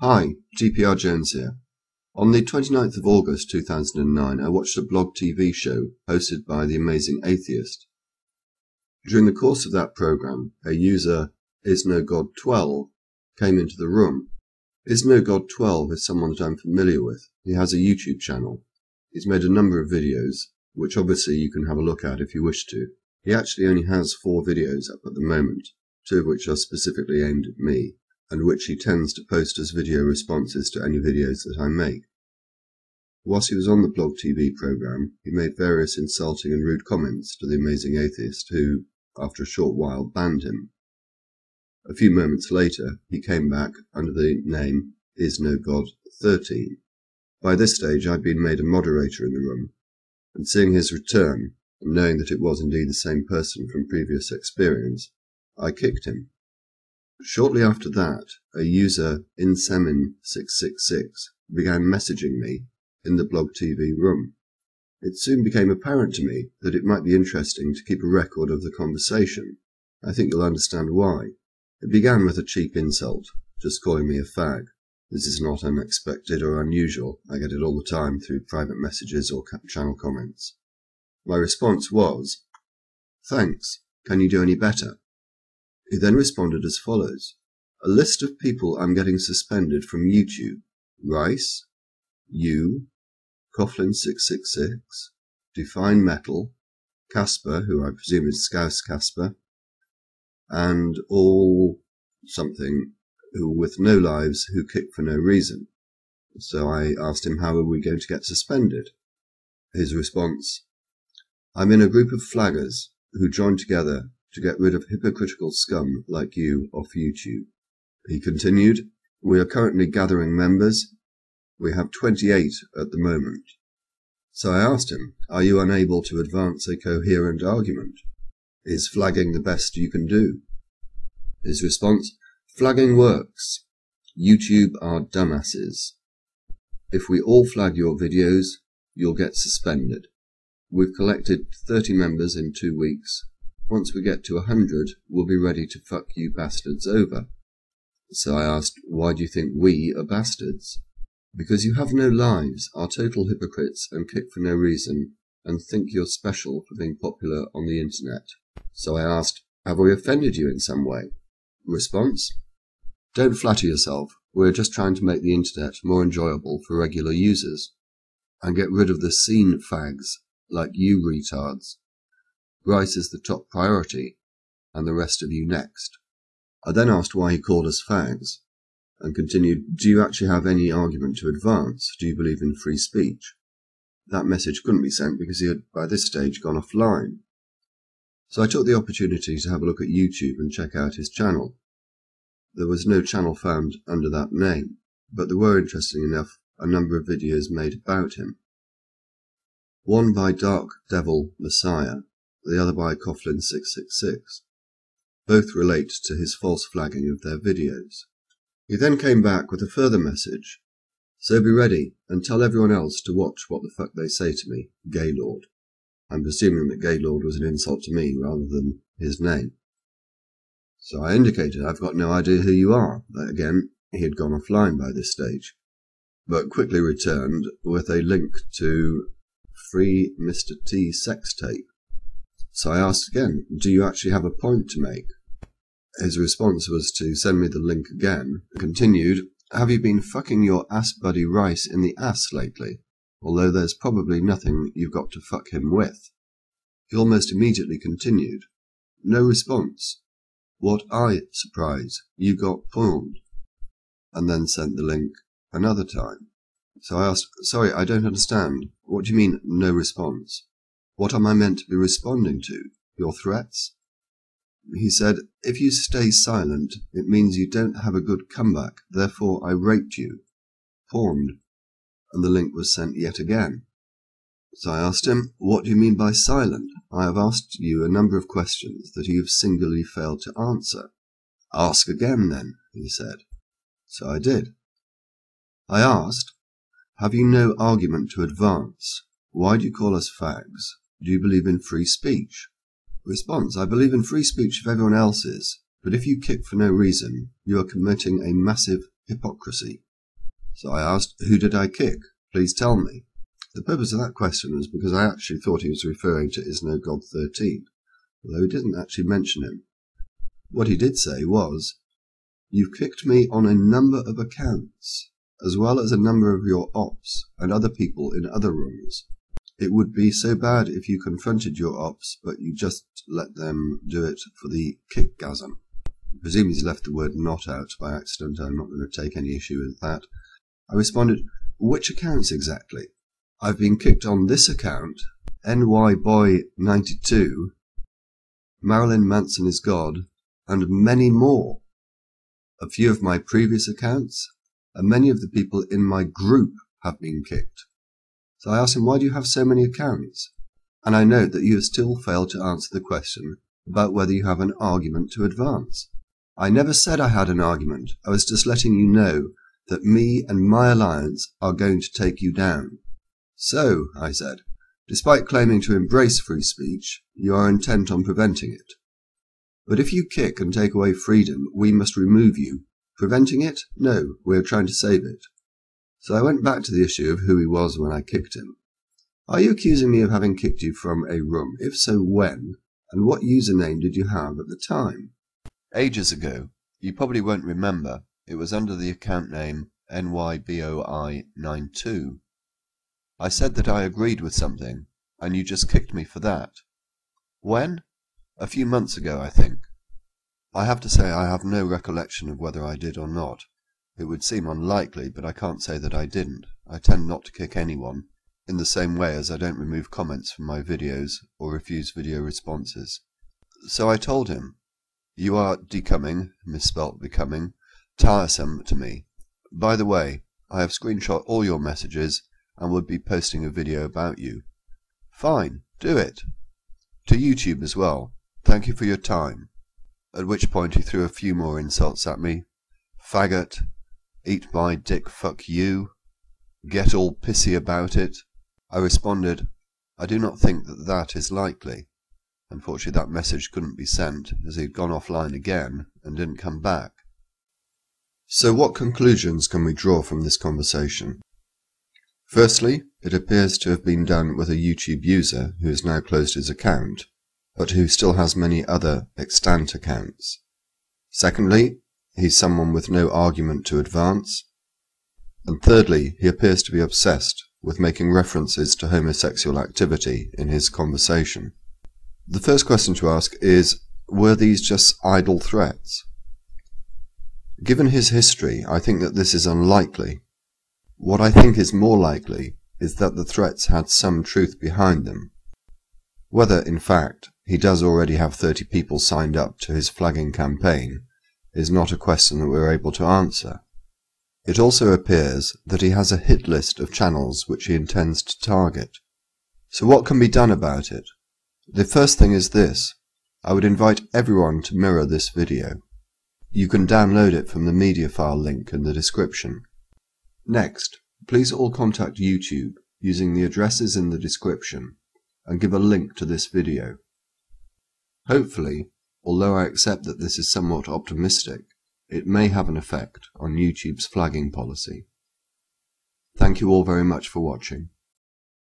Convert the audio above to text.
Hi, GPR Jones here. On the 29th of August 2009, I watched a blog TV show hosted by the amazing atheist. During the course of that program, a user, IsNoGod12, came into the room. IsNoGod12 is someone that I'm familiar with. He has a YouTube channel. He's made a number of videos, which obviously you can have a look at if you wish to. He actually only has 4 videos up at the moment, 2 of which are specifically aimed at me, and which he tends to post as video responses to any videos that I make. Whilst he was on the blog TV program, he made various insulting and rude comments to the amazing atheist who, after a short while, banned him. A few moments later, he came back under the name IsNoGod13. By this stage, I'd been made a moderator in the room, and seeing his return, and knowing that it was indeed the same person from previous experience, I kicked him. Shortly after that, a user, Insemin666, began messaging me in the blog TV room. It soon became apparent to me that it might be interesting to keep a record of the conversation. I think you'll understand why. It began with a cheap insult, just calling me a fag. This is not unexpected or unusual. I get it all the time through private messages or channel comments. My response was, "Thanks. Can you do any better?" He then responded as follows: "A list of people I'm getting suspended from YouTube. Rice, you, Coughlin666, Define Metal, Casper, who I presume is Scouse Casper, and all something who with no lives who kick for no reason." So I asked him, how are we going to get suspended? His response: "I'm in a group of flaggers who joined together to get rid of hypocritical scum like you off YouTube." He continued, "We are currently gathering members. We have 28 at the moment." So I asked him, are you unable to advance a coherent argument? Is flagging the best you can do? His response: "Flagging works. YouTube are dumbasses. If we all flag your videos, you'll get suspended. We've collected 30 members in 2 weeks. Once we get to 100, we'll be ready to fuck you bastards over." So I asked, why do you think we are bastards? "Because you have no lives, are total hypocrites and kick for no reason, and think you're special for being popular on the internet." So I asked, have we offended you in some way? Response: "Don't flatter yourself. We're just trying to make the internet more enjoyable for regular users, and get rid of the scene fags like you retards. Rice is the top priority, and the rest of you next." I then asked why he called us fags, and continued, do you actually have any argument to advance? Do you believe in free speech? That message couldn't be sent because he had by this stage gone offline. So I took the opportunity to have a look at YouTube and check out his channel. There was no channel found under that name, but there were, interesting enough, a number of videos made about him. One by Dark Devil Messiah, the other by Coughlin666. Both relate to his false flagging of their videos. He then came back with a further message: "So be ready and tell everyone else to watch what the fuck they say to me, Gaylord." I'm presuming that Gaylord was an insult to me rather than his name. So I indicated I've got no idea who you are. Again, he had gone offline by this stage, but quickly returned with a link to Free Mr. T sex tape. So I asked again, do you actually have a point to make? His response was to send me the link again, and continued, have you been fucking your ass buddy Rice in the ass lately? Although there's probably nothing you've got to fuck him with. He almost immediately continued, no response. What surprise, you got pawned. And then sent the link another time. So I asked, sorry, I don't understand. What do you mean, no response? What am I meant to be responding to? Your threats? He said, if you stay silent, it means you don't have a good comeback, therefore I raped you. Pawned. And the link was sent yet again. So I asked him, what do you mean by silent? I have asked you a number of questions that you have singularly failed to answer. Ask again then, he said. So I did. I asked, have you no argument to advance? Why do you call us fags? Do you believe in free speech? Response: I believe in free speech if everyone else is, but if you kick for no reason, you are committing a massive hypocrisy. So I asked, "Who did I kick? Please tell me." The purpose of that question was because I actually thought he was referring to Is No God 13, although he didn't actually mention him. What he did say was, "You've kicked me on a number of accounts, as well as a number of your ops and other people in other rooms. It would be so bad if you confronted your ops, but you just let them do it for the kickgasm." I presume he's left the word "not" out by accident. I'm not going to take any issue with that. I responded, "Which accounts exactly? I've been kicked on this account, NYBoy92, Marilyn Manson is God, and many more. A few of my previous accounts, and many of the people in my group have been kicked." So I asked him, "Why do you have so many accounts?" And I note that you have still failed to answer the question about whether you have an argument to advance. I never said I had an argument. I was just letting you know that me and my alliance are going to take you down. "So," I said, "despite claiming to embrace free speech, you are intent on preventing it. But if you kick and take away freedom, we must remove you. Preventing it? No, we are trying to save it." So I went back to the issue of who he was when I kicked him. "Are you accusing me of having kicked you from a room? If so, when? And what username did you have at the time?" Ages ago. You probably won't remember. It was under the account name NYBoI92. I said that I agreed with something, and you just kicked me for that. When? A few months ago, I think. I have to say I have no recollection of whether I did or not. It would seem unlikely, but I can't say that I didn't. I tend not to kick anyone, in the same way as I don't remove comments from my videos or refuse video responses. So I told him, "You are decoming," misspelt becoming, "tiresome to me. By the way, I have screenshot all your messages and would be posting a video about you." "Fine, do it. To YouTube as well. Thank you for your time." At which point he threw a few more insults at me. "Faggot," "Eat my dick, fuck you," "Get all pissy about it." I responded, "I do not think that that is likely." Unfortunately, that message couldn't be sent, as he had gone offline again and didn't come back. So what conclusions can we draw from this conversation? Firstly, it appears to have been done with a YouTube user who has now closed his account, but who still has many other extant accounts. Secondly, he's someone with no argument to advance. And thirdly, he appears to be obsessed with making references to homosexual activity in his conversation. The first question to ask is, were these just idle threats? Given his history, I think that this is unlikely. What I think is more likely is that the threats had some truth behind them. Whether, in fact, he does already have 30 people signed up to his flagging campaign is not a question that we're able to answer. It also appears that he has a hit list of channels which he intends to target. So what can be done about it? The first thing is this. I would invite everyone to mirror this video. You can download it from the mediafire link in the description. Next, please all contact YouTube using the addresses in the description and give a link to this video. Hopefully, although I accept that this is somewhat optimistic, it may have an effect on YouTube's flagging policy. Thank you all very much for watching.